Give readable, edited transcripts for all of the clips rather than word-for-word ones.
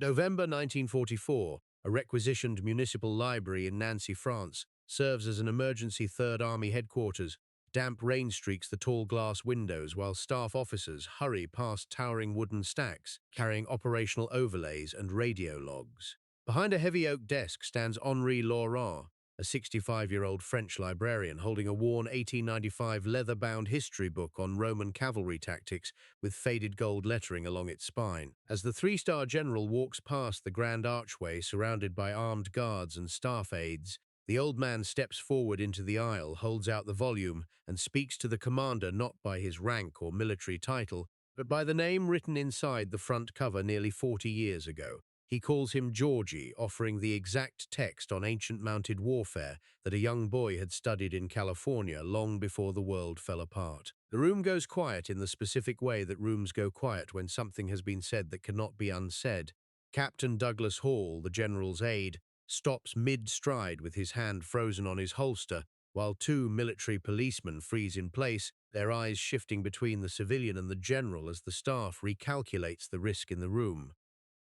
November 1944, a requisitioned municipal library in Nancy, France, serves as an emergency Third Army headquarters. Damp rain streaks the tall glass windows while staff officers hurry past towering wooden stacks, carrying operational overlays and radio logs. Behind a heavy oak desk stands Henri Laurent, a 65-year-old French librarian holding a worn 1895 leather-bound history book on Roman cavalry tactics with faded gold lettering along its spine. As the three-star general walks past the grand archway surrounded by armed guards and staff aides, the old man steps forward into the aisle, holds out the volume, and speaks to the commander not by his rank or military title, but by the name written inside the front cover nearly 40 years ago. He calls him Georgie, offering the exact text on ancient mounted warfare that a young boy had studied in California long before the world fell apart. The room goes quiet in the specific way that rooms go quiet when something has been said that cannot be unsaid. Captain Douglas Hall, the general's aide, stops mid-stride with his hand frozen on his holster, while two military policemen freeze in place, their eyes shifting between the civilian and the general as the staff recalculates the risk in the room.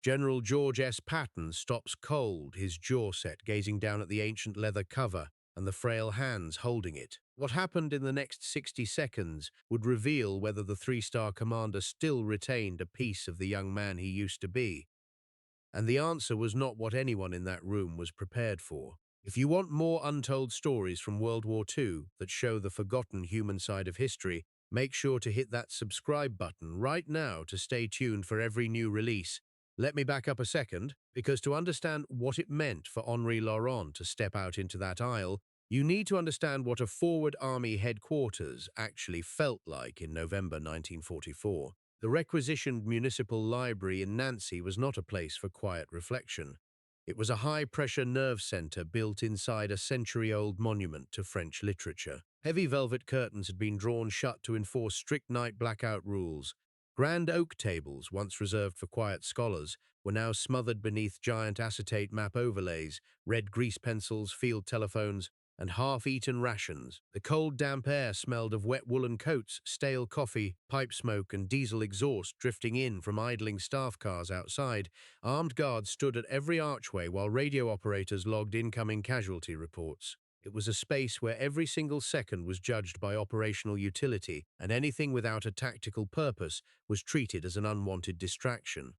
General George S. Patton stops cold, his jaw set, gazing down at the ancient leather cover and the frail hands holding it. What happened in the next 60 seconds would reveal whether the three-star commander still retained a piece of the young man he used to be. And the answer was not what anyone in that room was prepared for. If you want more untold stories from World War II that show the forgotten human side of history, make sure to hit that subscribe button right now to stay tuned for every new release. Let me back up a second, because to understand what it meant for Henri Laurent to step out into that aisle, you need to understand what a forward army headquarters actually felt like in November 1944. The requisitioned municipal library in Nancy was not a place for quiet reflection. It was a high-pressure nerve center built inside a century-old monument to French literature. Heavy velvet curtains had been drawn shut to enforce strict night blackout rules. Grand oak tables, once reserved for quiet scholars, were now smothered beneath giant acetate map overlays, red grease pencils, field telephones, and half-eaten rations. The cold, damp air smelled of wet woolen coats, stale coffee, pipe smoke, and diesel exhaust drifting in from idling staff cars outside. Armed guards stood at every archway while radio operators logged incoming casualty reports. It was a space where every single second was judged by operational utility, and anything without a tactical purpose was treated as an unwanted distraction.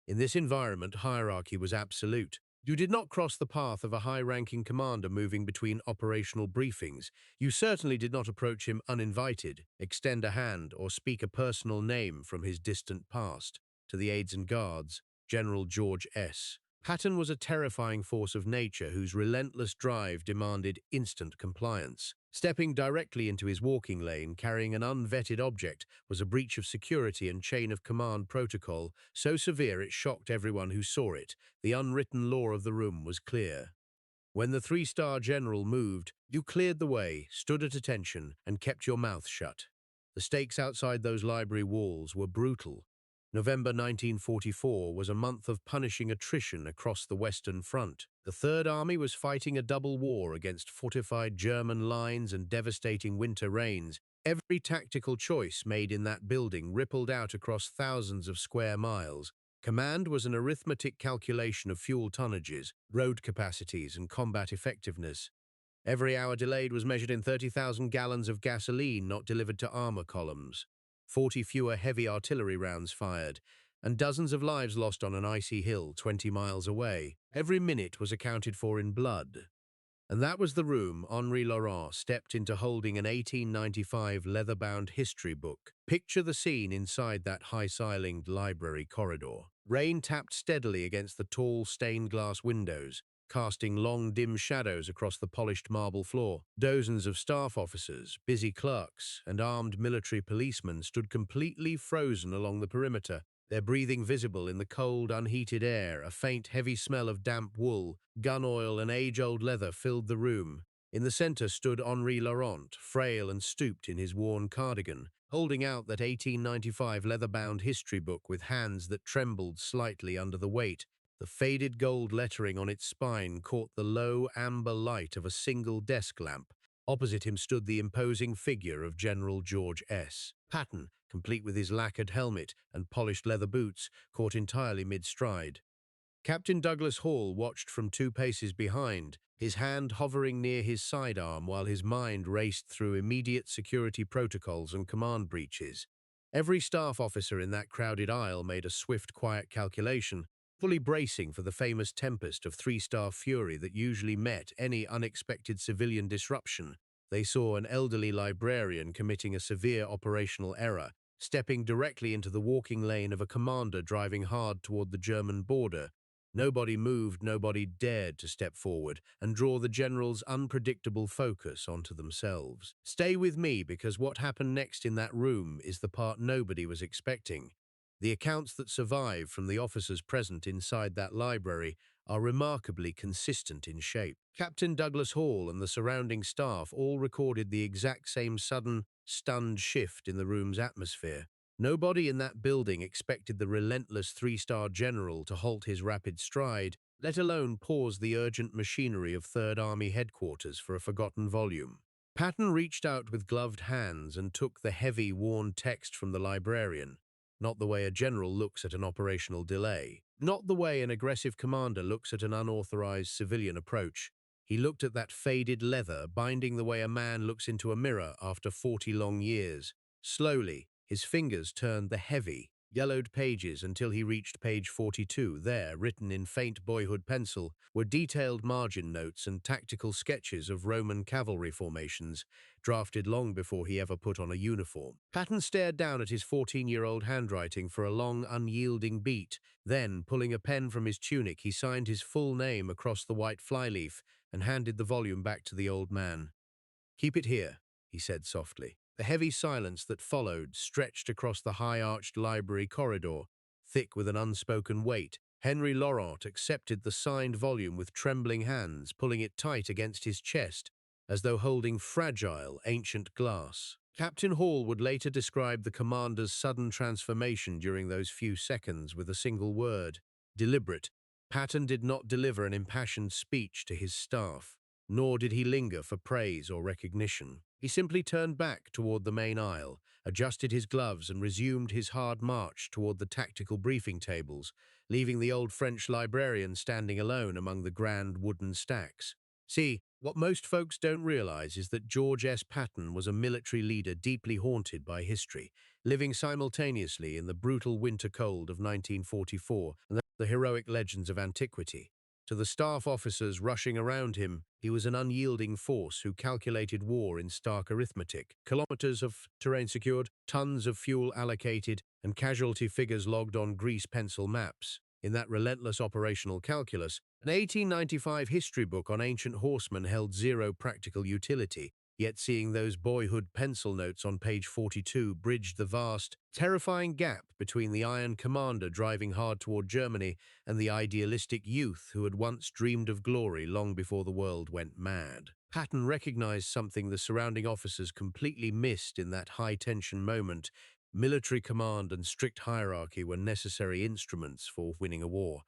In this environment, hierarchy was absolute. You did not cross the path of a high-ranking commander moving between operational briefings. You certainly did not approach him uninvited, extend a hand, or speak a personal name from his distant past. To the aides and guards, General George S. Patton was a terrifying force of nature whose relentless drive demanded instant compliance. Stepping directly into his walking lane, carrying an unvetted object, was a breach of security and chain of command protocol, so severe it shocked everyone who saw it. The unwritten law of the room was clear. When the three-star general moved, you cleared the way, stood at attention, and kept your mouth shut. The stakes outside those library walls were brutal. November 1944 was a month of punishing attrition across the Western Front. The Third Army was fighting a double war against fortified German lines and devastating winter rains. Every tactical choice made in that building rippled out across thousands of square miles. Command was an arithmetic calculation of fuel tonnages, road capacities, and combat effectiveness. Every hour delayed was measured in 30,000 gallons of gasoline not delivered to armor columns. 40 fewer heavy artillery rounds fired, and dozens of lives lost on an icy hill 20 miles away. Every minute was accounted for in blood. And that was the room Henri Laurent stepped into, holding an 1895 leather-bound history book. Picture the scene inside that high-ceilinged library corridor. Rain tapped steadily against the tall stained glass windows, casting long, dim shadows across the polished marble floor. Dozens of staff officers, busy clerks, and armed military policemen stood completely frozen along the perimeter, their breathing visible in the cold, unheated air. A faint, heavy smell of damp wool, gun oil, and age-old leather filled the room. In the center stood Henri Laurent, frail and stooped in his worn cardigan, holding out that 1895 leather-bound history book with hands that trembled slightly under the weight. The faded gold lettering on its spine caught the low, amber light of a single desk lamp. Opposite him stood the imposing figure of General George S. Patton, complete with his lacquered helmet and polished leather boots, caught entirely mid-stride. Captain Douglas Hall watched from 2 paces behind, his hand hovering near his sidearm while his mind raced through immediate security protocols and command breaches. Every staff officer in that crowded aisle made a swift, quiet calculation, fully bracing for the famous tempest of three-star fury that usually met any unexpected civilian disruption. They saw an elderly librarian committing a severe operational error, stepping directly into the walking lane of a commander driving hard toward the German border. Nobody moved, nobody dared to step forward and draw the general's unpredictable focus onto themselves. Stay with me, because what happened next in that room is the part nobody was expecting. The accounts that survive from the officers present inside that library are remarkably consistent in shape. Captain Douglas Hall and the surrounding staff all recorded the exact same sudden, stunned shift in the room's atmosphere. Nobody in that building expected the relentless three-star general to halt his rapid stride, let alone pause the urgent machinery of Third Army headquarters for a forgotten volume. Patton reached out with gloved hands and took the heavy, worn text from the librarian. Not the way a general looks at an operational delay. Not the way an aggressive commander looks at an unauthorized civilian approach. He looked at that faded leather, binding the way a man looks into a mirror after 40 long years. Slowly, his fingers turned the heavy, yellowed pages until he reached page 42. There, written in faint boyhood pencil, were detailed margin notes and tactical sketches of Roman cavalry formations, drafted long before he ever put on a uniform. Patton stared down at his 14-year-old handwriting for a long, unyielding beat. Then, pulling a pen from his tunic, he signed his full name across the white flyleaf and handed the volume back to the old man. "Keep it here," he said softly. The heavy silence that followed stretched across the high-arched library corridor, thick with an unspoken weight. Henri Laurent accepted the signed volume with trembling hands, pulling it tight against his chest, as though holding fragile, ancient glass. Captain Hall would later describe the commander's sudden transformation during those few seconds with a single word: deliberate. Patton did not deliver an impassioned speech to his staff, nor did he linger for praise or recognition. He simply turned back toward the main aisle, adjusted his gloves, and resumed his hard march toward the tactical briefing tables, leaving the old French librarian standing alone among the grand wooden stacks. See, what most folks don't realize is that George S. Patton was a military leader deeply haunted by history, living simultaneously in the brutal winter cold of 1944 and the heroic legends of antiquity. To the staff officers rushing around him, he was an unyielding force who calculated war in stark arithmetic: kilometers of terrain secured, tons of fuel allocated, and casualty figures logged on grease pencil maps. In that relentless operational calculus, an 1895 history book on ancient horsemen held zero practical utility, yet seeing those boyhood pencil notes on page 42 bridged the vast, terrifying gap between the iron commander driving hard toward Germany and the idealistic youth who had once dreamed of glory long before the world went mad. Patton recognized something the surrounding officers completely missed in that high-tension moment. Military command and strict hierarchy were necessary instruments for winning a war,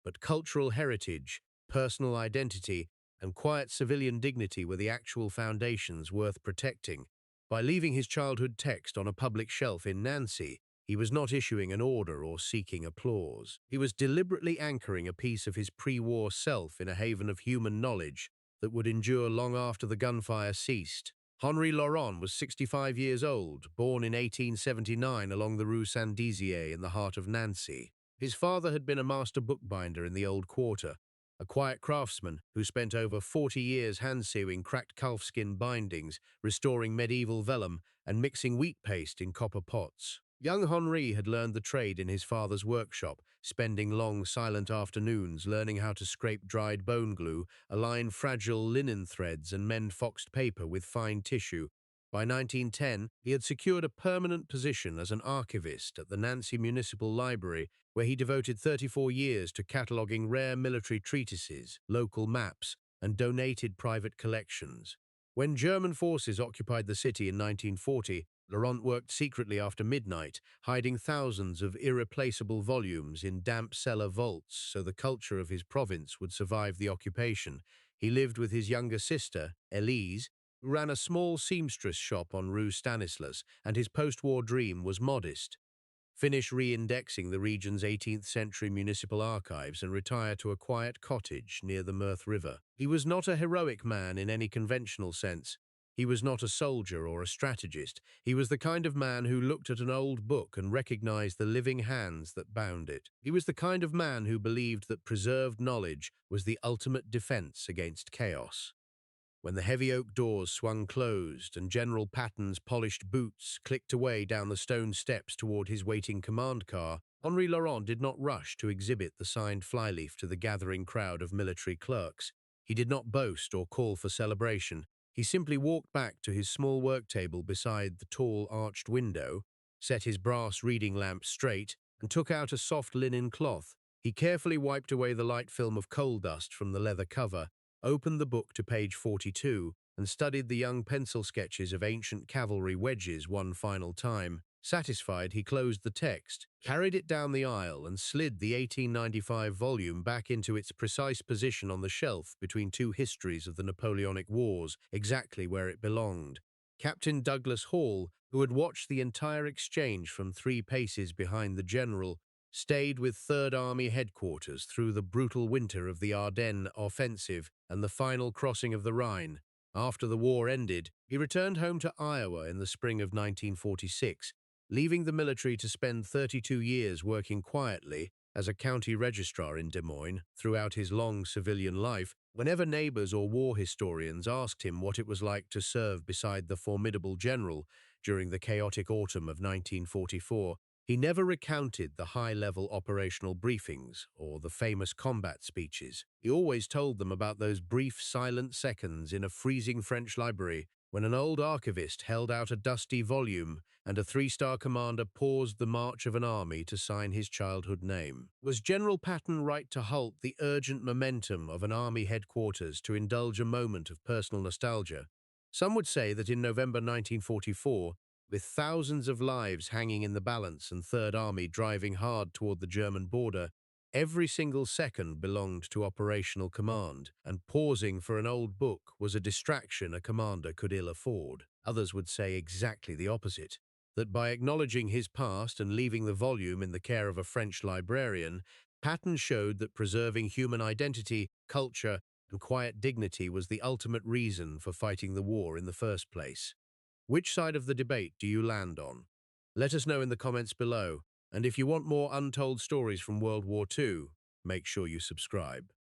but cultural heritage, personal identity, and quiet civilian dignity were the actual foundations worth protecting. By leaving his childhood text on a public shelf in Nancy, he was not issuing an order or seeking applause. He was deliberately anchoring a piece of his pre-war self in a haven of human knowledge that would endure long after the gunfire ceased. Henri Laurent was 65 years old, born in 1879 along the Rue Saint-Dizier in the heart of Nancy. His father had been a master bookbinder in the old quarter, a quiet craftsman who spent over 40 years hand-sewing cracked calfskin bindings, restoring medieval vellum, and mixing wheat paste in copper pots. Young Henri had learned the trade in his father's workshop, spending long, silent afternoons learning how to scrape dried bone glue, align fragile linen threads, and mend foxed paper with fine tissue. By 1910, he had secured a permanent position as an archivist at the Nancy Municipal Library, where he devoted 34 years to cataloging rare military treatises, local maps, and donated private collections. When German forces occupied the city in 1940, Laurent worked secretly after midnight, hiding thousands of irreplaceable volumes in damp cellar vaults so the culture of his province would survive the occupation. He lived with his younger sister, Elise, who ran a small seamstress shop on Rue Stanislas, and his post-war dream was modest: finish re-indexing the region's 18th century municipal archives and retire to a quiet cottage near the Meurthe River. He was not a heroic man in any conventional sense. He was not a soldier or a strategist. He was the kind of man who looked at an old book and recognized the living hands that bound it. He was the kind of man who believed that preserved knowledge was the ultimate defense against chaos. When the heavy oak doors swung closed and General Patton's polished boots clicked away down the stone steps toward his waiting command car, Henri Laurent did not rush to exhibit the signed flyleaf to the gathering crowd of military clerks. He did not boast or call for celebration. He simply walked back to his small work table beside the tall arched window, set his brass reading lamp straight, and took out a soft linen cloth. He carefully wiped away the light film of coal dust from the leather cover, opened the book to page 42, and studied the young pencil sketches of ancient cavalry wedges one final time. Satisfied, he closed the text, carried it down the aisle, and slid the 1895 volume back into its precise position on the shelf between two histories of the Napoleonic Wars, exactly where it belonged. Captain Douglas Hall, who had watched the entire exchange from 3 paces behind the general, stayed with Third Army headquarters through the brutal winter of the Ardennes offensive and the final crossing of the Rhine. After the war ended, he returned home to Iowa in the spring of 1946, leaving the military to spend 32 years working quietly as a county registrar in Des Moines. Throughout his long civilian life, whenever neighbors or war historians asked him what it was like to serve beside the formidable general during the chaotic autumn of 1944, he never recounted the high-level operational briefings or the famous combat speeches. He always told them about those brief, silent seconds in a freezing French library when an old archivist held out a dusty volume and a 3-star commander paused the march of an army to sign his childhood name. Was General Patton right to halt the urgent momentum of an army headquarters to indulge a moment of personal nostalgia? Some would say that in November 1944, with thousands of lives hanging in the balance and Third Army driving hard toward the German border, every single second belonged to operational command, and pausing for an old book was a distraction a commander could ill afford. Others would say exactly the opposite, that by acknowledging his past and leaving the volume in the care of a French librarian, Patton showed that preserving human identity, culture, and quiet dignity was the ultimate reason for fighting the war in the first place. Which side of the debate do you land on? Let us know in the comments below, and if you want more untold stories from World War II, make sure you subscribe.